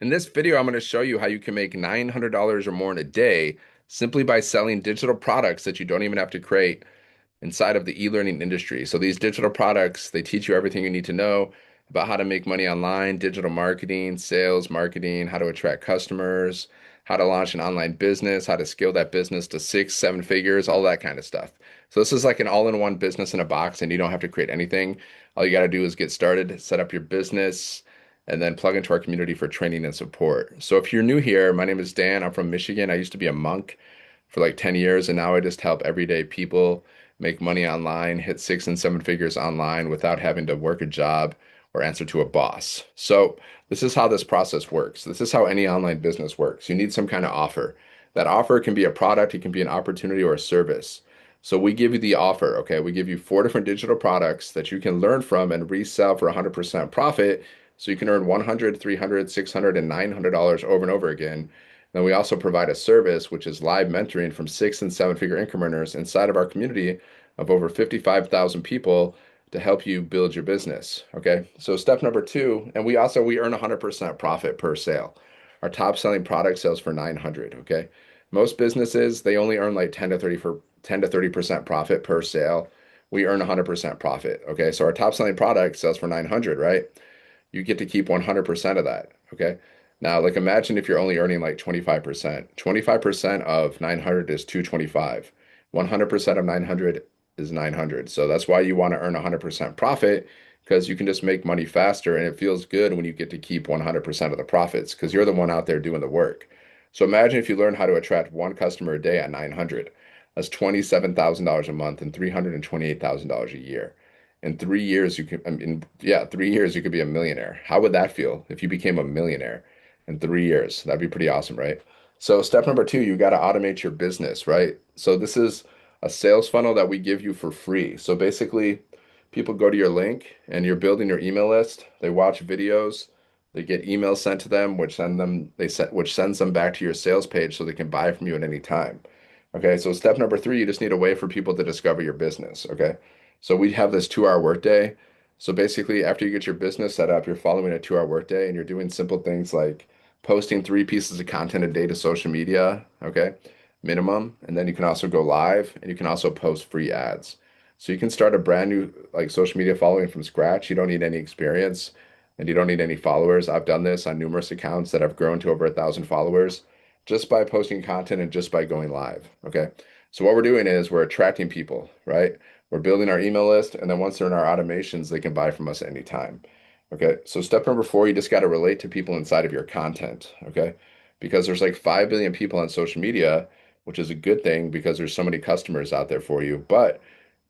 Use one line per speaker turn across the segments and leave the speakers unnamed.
In this video, I'm going to show you how you can make $900 or more in a day simply by selling digital products that you don't even have to create inside of the e-learning industry. So these digital products, they teach you everything you need to know about how to make money online, digital marketing, sales, marketing, how to attract customers, how to launch an online business, how to scale that business to six, seven figures, all that kind of stuff. So this is like an all-in-one business in a box, and you don't have to create anything. All you got to do is get started, set up your business, and then plug into our community for training and support. So if you're new here, my name is Dan. I'm from Michigan. I used to be a monk for like 10 years, and now I just help everyday people make money online, hit six and seven figures online without having to work a job or answer to a boss. So this is how this process works. This is how any online business works. You need some kind of offer. That offer can be a product, it can be an opportunity or a service. So we give you the offer, okay? We give you four different digital products that you can learn from and resell for 100% profit. So you can earn 100, 300, 600, and $900 over and over again. Then we also provide a service, which is live mentoring from six and seven figure incrementers inside of our community of over 55,000 people to help you build your business. Okay. So step number two, and we earn 100% profit per sale. Our top selling product sells for 900. Okay. Most businesses, they only earn like 10 to 30% profit per sale. We earn 100% profit. Okay. So our top selling product sells for 900, right? You get to keep 100% of that. Okay. Now, like imagine if you're only earning like 25%. 25% of 900 is 225. 100% of 900 is 900. So that's why you want to earn 100% profit because you can just make money faster and it feels good when you get to keep 100% of the profits because you're the one out there doing the work. So imagine if you learn how to attract one customer a day at 900. That's $27,000 a month and $328,000 a year. In 3 years, you could, I mean, yeah, 3 years, you could be a millionaire. How would that feel if you became a millionaire in 3 years? That'd be pretty awesome, right? So, step number two, you got to automate your business, right? So, this is a sales funnel that we give you for free. So, basically, people go to your link and you're building your email list. They watch videos, they get emails sent to them, which sends them back to your sales page so they can buy from you at any time. Okay, so step number three, you just need a way for people to discover your business. Okay. So we have this 2 hour workday. So basically, after you get your business set up, you're following a 2 hour workday and you're doing simple things like posting three pieces of content a day to social media, okay, minimum. And then you can also go live and you can also post free ads. So you can start a brand new like social media following from scratch. You don't need any experience and you don't need any followers. I've done this on numerous accounts that have grown to over 1,000 followers just by posting content and just by going live. Okay. So what we're doing is we're attracting people, right? We're building our email list, and then once they're in our automations, they can buy from us anytime. Okay. So step number four, you just got to relate to people inside of your content. Okay. Because there's like 5 billion people on social media, which is a good thing because there's so many customers out there for you. But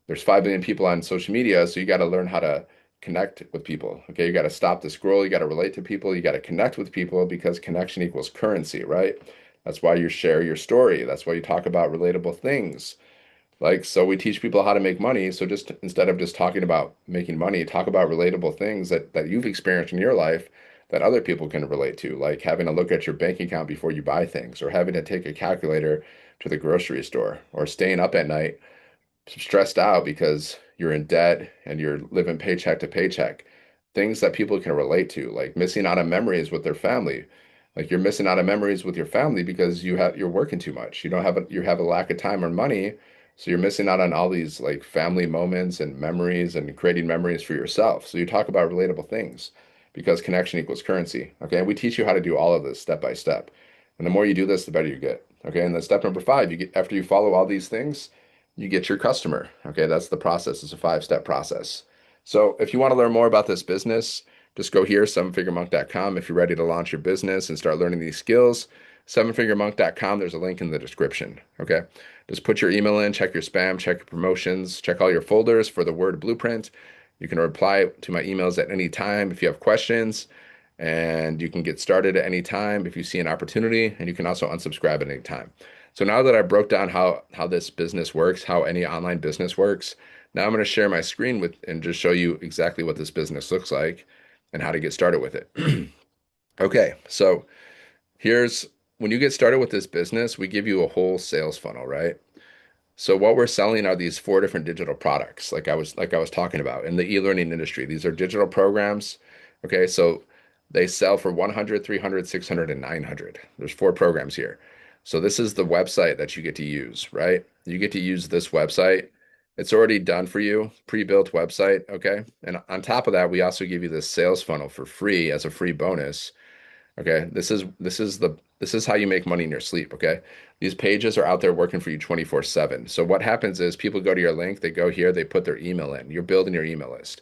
there's 5 billion people on social media, so you got to learn how to connect with people. Okay. You got to stop the scroll. You got to relate to people. You got to connect with people because connection equals currency, right? That's why you share your story. That's why you talk about relatable things. Like, so we teach people how to make money. So just instead of just talking about making money, talk about relatable things that you've experienced in your life that other people can relate to, like having to look at your bank account before you buy things, or having to take a calculator to the grocery store, or staying up at night stressed out because you're in debt and you're living paycheck to paycheck. Things that people can relate to, like missing out on memories with their family. Like you're missing out on memories with your family because you're working too much. You have a lack of time or money, so you're missing out on all these like family moments and memories and creating memories for yourself. So you talk about relatable things because connection equals currency. Okay, and we teach you how to do all of this step by step. And the more you do this, the better you get. Okay, and then step number five, you get after you follow all these things, you get your customer. Okay, that's the process. It's a 5 step process. So if you want to learn more about this business, just go here, sevenfiguremonk.com. If you're ready to launch your business and start learning these skills, sevenfiguremonk.com, there's a link in the description. Okay, just put your email in, check your spam, check your promotions, check all your folders for the Word Blueprint. You can reply to my emails at any time if you have questions, and you can get started at any time if you see an opportunity, and you can also unsubscribe at any time. So now that I broke down how this business works, how any online business works, now I'm going to share my screen with and just show you exactly what this business looks like and how to get started with it. Okay, so here's when you get started with this business, we give you a whole sales funnel, right? So what we're selling are these four different digital products, like I was talking about in the e-learning industry. These are digital programs. Okay, so They sell for 100, 300, 600, and 900. There's four programs here. So this is the website that you get to use, right? You get to use this website. It's already done for you, pre-built website, okay? And on top of that, we also give you this sales funnel for free as a free bonus. Okay, this is how you make money in your sleep, okay? These pages are out there working for you 24/7. So what happens is people go to your link, they go here, they put their email in. You're building your email list.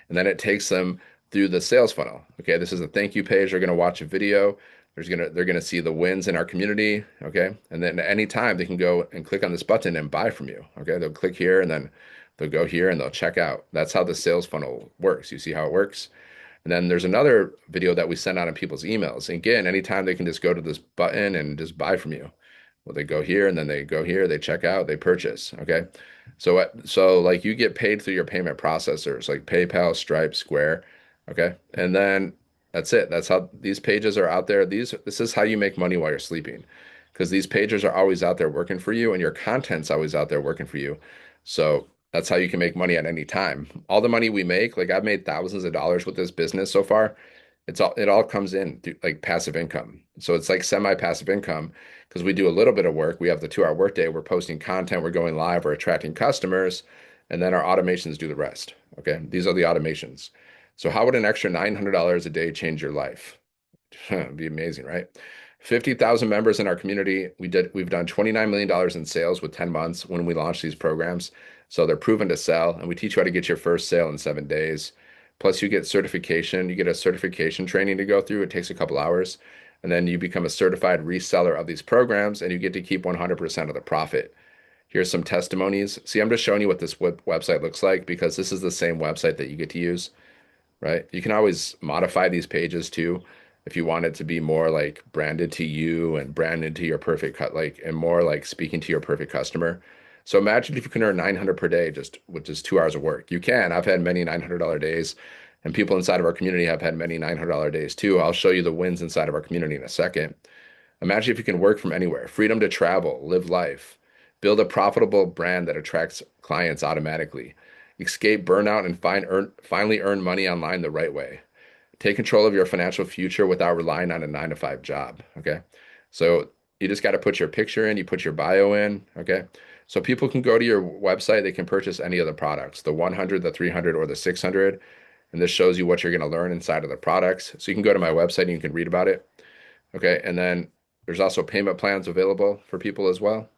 And then it takes them through the sales funnel. Okay, this is a thank you page. They're going to watch a video. They're going to see the wins in our community, okay? And then at any time they can go and click on this button and buy from you. Okay? They'll click here and then they'll go here and they'll check out. That's how the sales funnel works. You see how it works? And then there's another video that we send out in people's emails. And again, anytime they can just go to this button and just buy from you. Well, they go here and then they go here, they check out, they purchase. Okay. So like you get paid through your payment processors like PayPal, Stripe, Square. Okay. And then that's it. That's how these pages are out there. This is how you make money while you're sleeping. Because these pages are always out there working for you and your content's always out there working for you. So that's how you can make money at any time. All the money we make, like I've made thousands of dollars with this business so far. It all comes in through like passive income. So it's like semi-passive income because we do a little bit of work. We have the 2 hour workday. We're posting content. We're going live. We're attracting customers, and then our automations do the rest. Okay, these are the automations. So how would an extra $900 a day change your life? It'd be amazing, right? 50,000 members in our community. We've done $29 million in sales with 10 months when we launched these programs. So they're proven to sell, and we teach you how to get your first sale in 7 days. Plus, you get certification. You get a certification training to go through. It takes a couple hours. And then you become a certified reseller of these programs, and you get to keep 100% of the profit. Here's some testimonies. See, I'm just showing you what this website looks like because this is the same website that you get to use, right? You can always modify these pages too if you want it to be more like branded to you and branded to your perfect cut, like and more like speaking to your perfect customer. So imagine if you can earn 900 per day just with just 2 hours of work. You can. I've had many $900 days, and people inside of our community have had many $900 days too. I'll show you the wins inside of our community in a second. Imagine if you can work from anywhere, freedom to travel, live life, build a profitable brand that attracts clients automatically, escape burnout and finally earn money online the right way. Take control of your financial future without relying on a 9 to 5 job. Okay. So you just got to put your picture in, you put your bio in. Okay. So people can go to your website, they can purchase any of the products, the 100, the 300, or the 600. And this shows you what you're going to learn inside of the products. So you can go to my website and you can read about it. Okay. And then there's also payment plans available for people as well.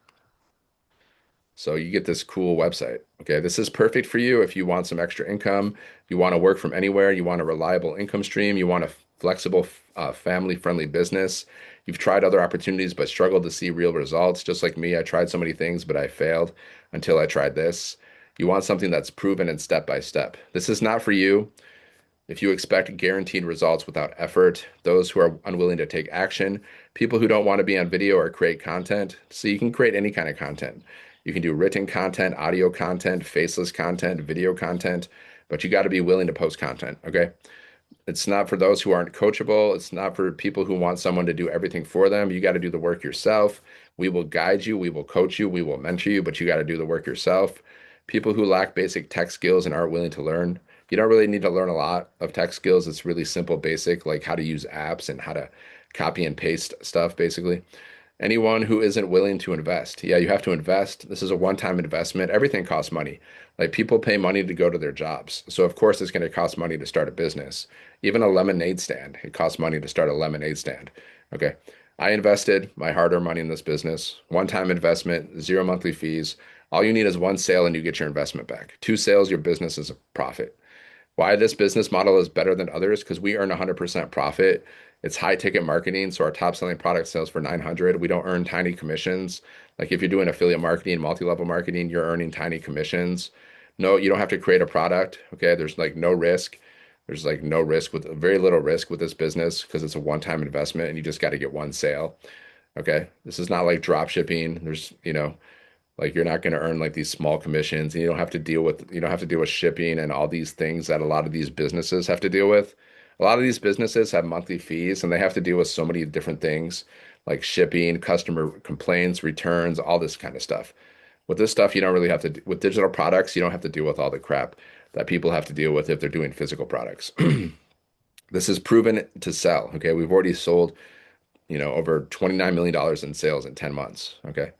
So you get this cool website. Okay, this is perfect for you if you want some extra income, you want to work from anywhere, you want a reliable income stream, you want a flexible, family-friendly business. You've tried other opportunities but struggled to see real results. Just like me, I tried so many things, but I failed until I tried this. You want something that's proven and step by step. This is not for you. If you expect guaranteed results without effort, those who are unwilling to take action, people who don't want to be on video or create content. So you can create any kind of content. You can do written content, audio content, faceless content, video content, but you got to be willing to post content. Okay. It's not for those who aren't coachable. It's not for people who want someone to do everything for them. You got to do the work yourself. We will guide you, we will coach you, we will mentor you, but you got to do the work yourself. People who lack basic tech skills and aren't willing to learn. You don't really need to learn a lot of tech skills. It's really simple, basic, like how to use apps and how to copy and paste stuff, basically. Anyone who isn't willing to invest. Yeah, you have to invest. This is a one-time investment. Everything costs money. Like people pay money to go to their jobs. So of course it's going to cost money to start a business. Even a lemonade stand, it costs money to start a lemonade stand. Okay. I invested my hard-earned money in this business. One-time investment, zero monthly fees. All you need is one sale and you get your investment back. Two sales, your business is a profit. Why this business model is better than others? Because we earn 100% profit. It's high ticket marketing. So our top selling product sells for 900. We don't earn tiny commissions. Like if you're doing affiliate marketing, multi-level marketing, you're earning tiny commissions. No, you don't have to create a product. Okay. There's like no risk. There's like no risk with very little risk with this business because it's a one-time investment and you just got to get one sale. Okay. This is not like drop shipping. Like you're not going to earn like these small commissions and you don't have to deal with shipping and all these things that a lot of these businesses have to deal with. A lot of these businesses have monthly fees and they have to deal with so many different things like shipping, customer complaints, returns, all this kind of stuff. With this stuff, you don't really have to, with digital products, you don't have to deal with all the crap that people have to deal with if they're doing physical products. This is proven to sell. Okay. We've already sold, over $29 million in sales in 10 months. Okay.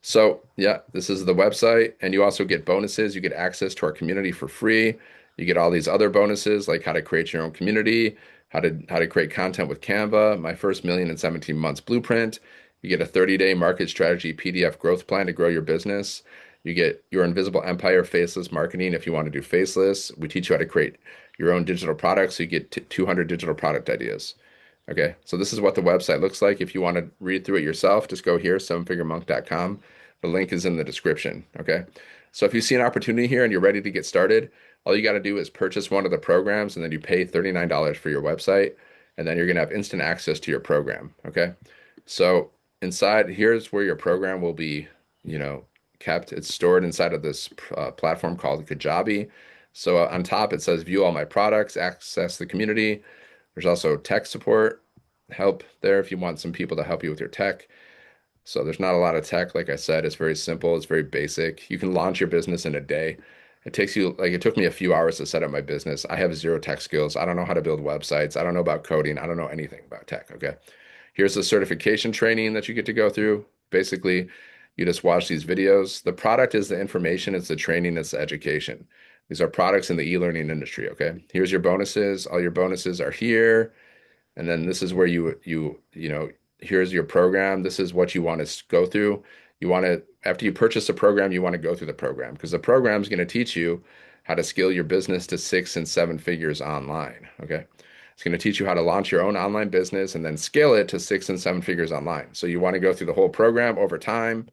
So, yeah, this is the website, and you also get bonuses. You get access to our community for free. You get all these other bonuses like how to create your own community, how to create content with Canva, my first million in 17 months blueprint. You get a 30-day market strategy PDF growth plan to grow your business. You get your invisible empire faceless marketing if you want to do faceless. We teach you how to create your own digital products, so you get 200 digital product ideas. Okay, so this is what the website looks like. If you want to read through it yourself, just go here, sevenfiguremonk.com. The link is in the description. Okay, so if you see an opportunity here and you're ready to get started, all you got to do is purchase one of the programs and then you pay $39 for your website, and then you're going to have instant access to your program. Okay, so inside, here's where your program will be, you know, kept. It's stored inside of this platform called Kajabi. So on top, it says view all my products, access the community. There's also tech support help there if you want some people to help you with your tech. So there's not a lot of tech. Like I said, it's very simple. It's very basic. You can launch your business in a day. It takes you, like, it took me a few hours to set up my business. I have zero tech skills. I don't know how to build websites. I don't know about coding. I don't know anything about tech. Okay. Here's the certification training that you get to go through. Basically, you just watch these videos. The product is the information, it's the training, it's the education. These are products in the e-learning industry. Okay. Here's your bonuses. All your bonuses are here. And then this is where here's your program. This is what you want to go through. You want to, after you purchase a program, you want to go through the program because the program is going to teach you how to scale your business to 6 and 7 figures online. Okay. It's going to teach you how to launch your own online business and then scale it to 6 and 7 figures online. So you want to go through the whole program over time.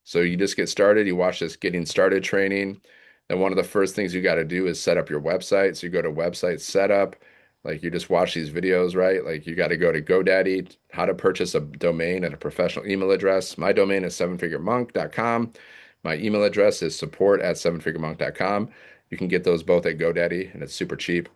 So you just get started, you watch this getting started training. Then one of the first things you got to do is set up your website. So you go to website setup, like you just watch these videos, right? Like you got to go to GoDaddy, how to purchase a domain and a professional email address. My domain is sevenfiguremonk.com. My email address is support@sevenfiguremonk.com. You can get those both at GoDaddy and it's super cheap.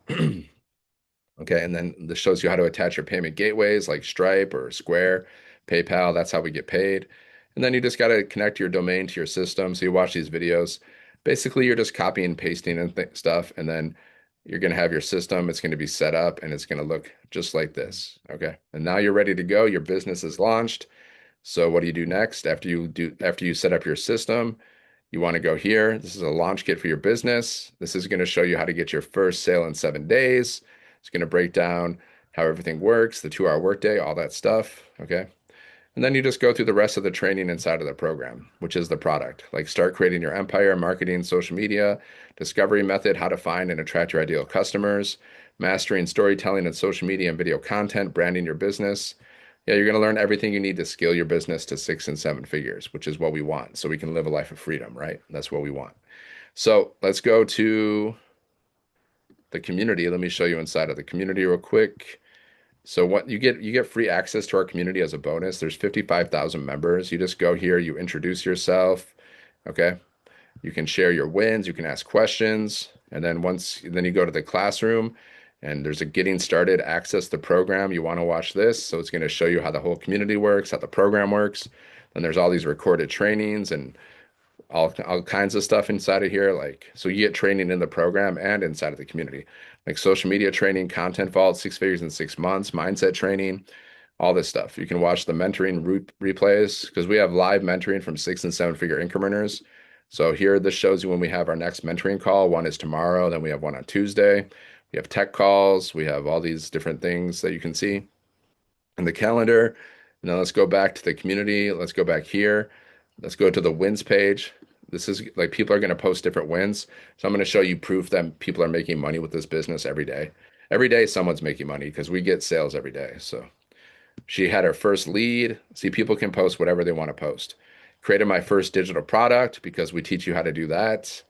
Okay, and then this shows you how to attach your payment gateways like Stripe or Square, PayPal. That's how we get paid. And then you just got to connect your domain to your system. So you watch these videos. Basically, you're just copying and pasting and stuff, and then you're going to have your system. It's going to be set up, and it's going to look just like this. Okay, and now you're ready to go. Your business is launched. So what do you do next after you set up your system? You want to go here. This is a launch kit for your business. This is going to show you how to get your first sale in 7 days. It's going to break down how everything works, the 2 hour workday, all that stuff. Okay. And then you just go through the rest of the training inside of the program, which is the product. Like start creating your empire, marketing, social media, discovery method, how to find and attract your ideal customers, mastering storytelling and social media and video content, branding your business. Yeah, you're going to learn everything you need to scale your business to 6 and 7 figures, which is what we want. So we can live a life of freedom, right? That's what we want. So let's go to the community. Let me show you inside of the community real quick. So what you get free access to our community as a bonus. There's 55,000 members. You just go here, you introduce yourself, okay? You can share your wins, you can ask questions, and then you go to the classroom and there's a getting started access the program. You want to watch this, so it's going to show you how the whole community works, how the program works. Then there's all these recorded trainings and all kinds of stuff inside of here. Like, so you get training in the program and inside of the community, like social media training, content vault, 6 figures in 6 months, mindset training, all this stuff. You can watch the mentoring replays because we have live mentoring from 6 and 7 figure incrementers. So here, this shows you when we have our next mentoring call. One is tomorrow, then we have one on Tuesday. We have tech calls. We have all these different things that you can see in the calendar. Now let's go back to the community. Let's go back here. Let's go to the wins page. This is like people are going to post different wins. So I'm going to show you proof that people are making money with this business every day. Every day someone's making money because we get sales every day. So she had her first lead. See, people can post whatever they want to post. Created my first digital product because we teach you how to do that.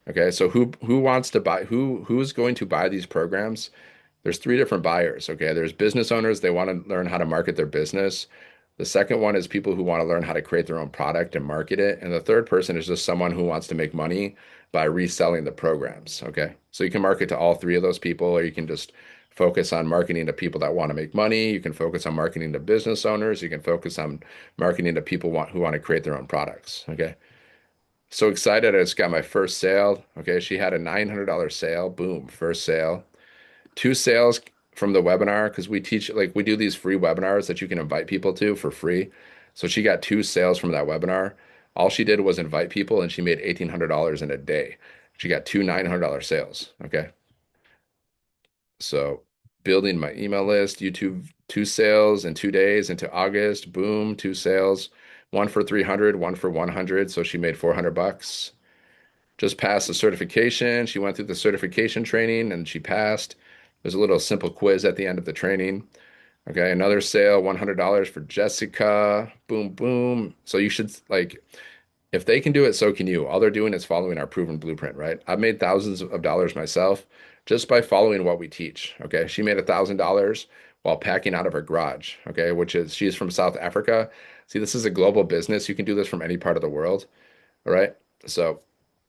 Okay, so who wants to buy who's going to buy these programs? There's three different buyers. Okay, there's business owners, they want to learn how to market their business. The second one is people who want to learn how to create their own product and market it. And the third person is just someone who wants to make money by reselling the programs. Okay, so you can market to all three of those people, or you can just focus on marketing to people that want to make money. You can focus on marketing to business owners. You can focus on marketing to people who want to create their own products. Okay. So excited. I just got my first sale. Okay. She had a $900 sale. Boom. First sale. two sales from the webinar because we teach like we do these free webinars that you can invite people to for free. So she got two sales from that webinar. All she did was invite people and she made $1,800 in a day. She got two $900 sales. Okay. So building my email list, YouTube, two sales in 2 days into August. Boom, two sales, one for 300, one for 100. So she made 400 bucks. Just passed the certification. She went through the certification training and she passed. There's a little simple quiz at the end of the training. Okay, another sale, $100 for Jessica. Boom, boom. So you should like, if they can do it, so can you. All they're doing is following our proven blueprint, right? I've made thousands of dollars myself just by following what we teach. Okay, she made $1,000 while packing out of her garage. Okay, which is she's from South Africa. See, this is a global business. You can do this from any part of the world. All right. So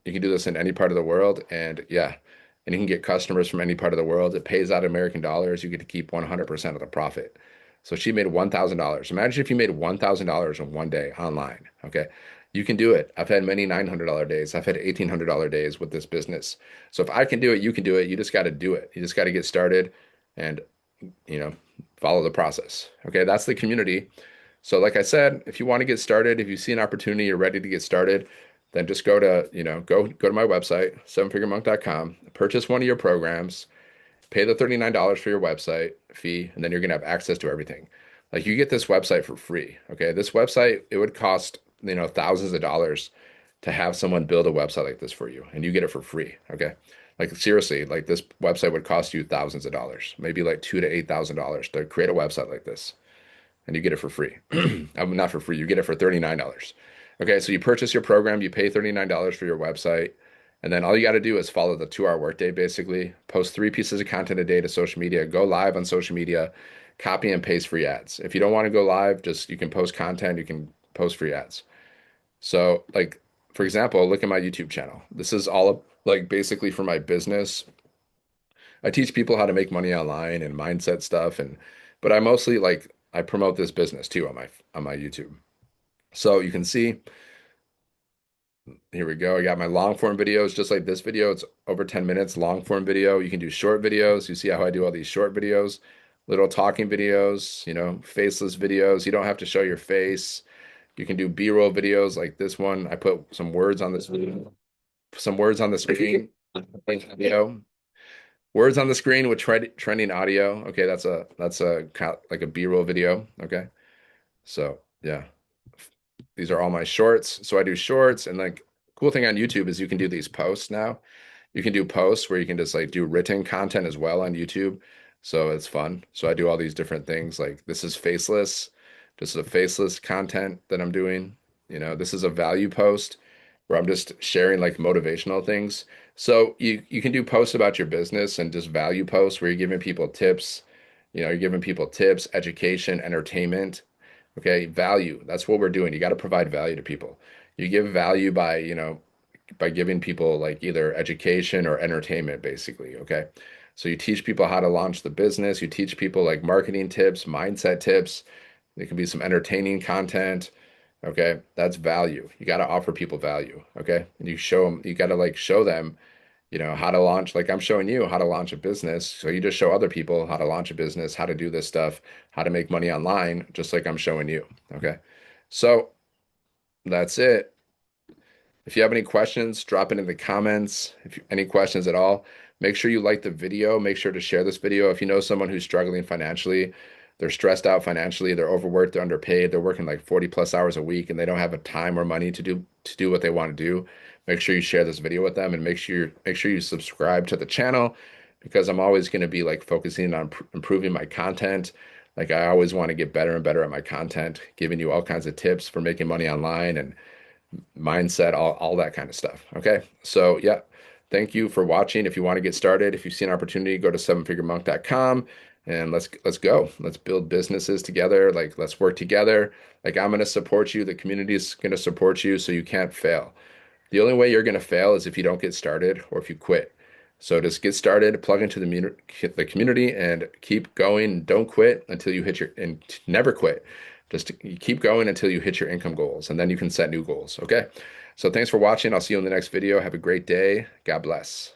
you can do this in any part of the world. And yeah, and you can get customers from any part of the world. It pays out American dollars. You get to keep 100% of the profit. So she made $1,000. Imagine if you made $1,000 in one day online. Okay. You can do it. I've had many $900 days. I've had $1,800 days with this business. So if I can do it, you can do it. You just got to do it. You just got to get started and, you know, follow the process. Okay. That's the community. So like I said, if you want to get started, if you see an opportunity, you're ready to get started, then just go to, go to my website, sevenfiguremonk.com, purchase one of your programs, pay the $39 for your website fee, and then you're gonna have access to everything. Like you get this website for free. Okay. This website, it would cost, thousands of dollars to have someone build a website like this for you, and you get it for free. Okay. Like seriously, like this website would cost you thousands of dollars, maybe like $2,000 to $8,000 to create a website like this and you get it for free. Not for free, you get it for $39. Okay, so you purchase your program, you pay $39 for your website, and then all you got to do is follow the 2 hour workday basically. Post 3 pieces of content a day to social media, go live on social media, copy and paste free ads. If you don't want to go live, just you can post content, you can post free ads. So, like, for example, look at my YouTube channel. This is all like basically for my business. I teach people how to make money online and mindset stuff but I mostly like I promote this business too on my YouTube. So you can see here we go. I got my long form videos just like this video. It's over 10 minutes long form video. You can do short videos. You see how I do all these short videos, little talking videos, faceless videos. You don't have to show your face. You can do B-roll videos like this one. I put some words on this video, some words on the screen. Video. Words on the screen with trending audio. Okay, that's a like a B-roll video. Okay, so yeah, these are all my shorts. So I do shorts, and like cool thing on YouTube is you can do these posts now. You can do posts where you can just like do written content as well on YouTube. So it's fun. So I do all these different things. Like this is faceless. This is a faceless content that I'm doing. This is a value post where I'm just sharing like motivational things. So you can do posts about your business and just value posts where you're giving people tips. You're giving people tips, education, entertainment. Okay, value. That's what we're doing. You got to provide value to people. You give value by giving people like either education or entertainment, basically. Okay. So you teach people how to launch the business. You teach people like marketing tips, mindset tips. It can be some entertaining content. Okay. That's value. You got to offer people value. Okay. And you show them, you got to like show them, how to launch, like I'm showing you how to launch a business. So you just show other people how to launch a business, how to do this stuff, how to make money online, just like I'm showing you. Okay. So that's it. If you have any questions, drop it in the comments. If you, any questions at all, make sure you like the video. Make sure to share this video. If you know someone who's struggling financially, they're stressed out financially, they're overworked, they're underpaid, they're working like 40 plus hours a week and they don't have a time or money to do what they want to do, make sure you share this video with them and make sure you subscribe to the channel because I'm always going to be like focusing on improving my content. Like I always want to get better and better at my content, giving you all kinds of tips for making money online and mindset, all that kind of stuff. Okay. So yeah, thank you for watching. If you want to get started, if you see an opportunity, go to sevenfiguremonk.com and let's go. Let's build businesses together. Like let's work together. Like I'm going to support you. The community is going to support you so you can't fail. The only way you're going to fail is if you don't get started or if you quit. So just get started, plug into the community and keep going. Don't quit until you hit and never quit. Just keep going until you hit your income goals and then you can set new goals. Okay. So thanks for watching. I'll see you in the next video. Have a great day. God bless.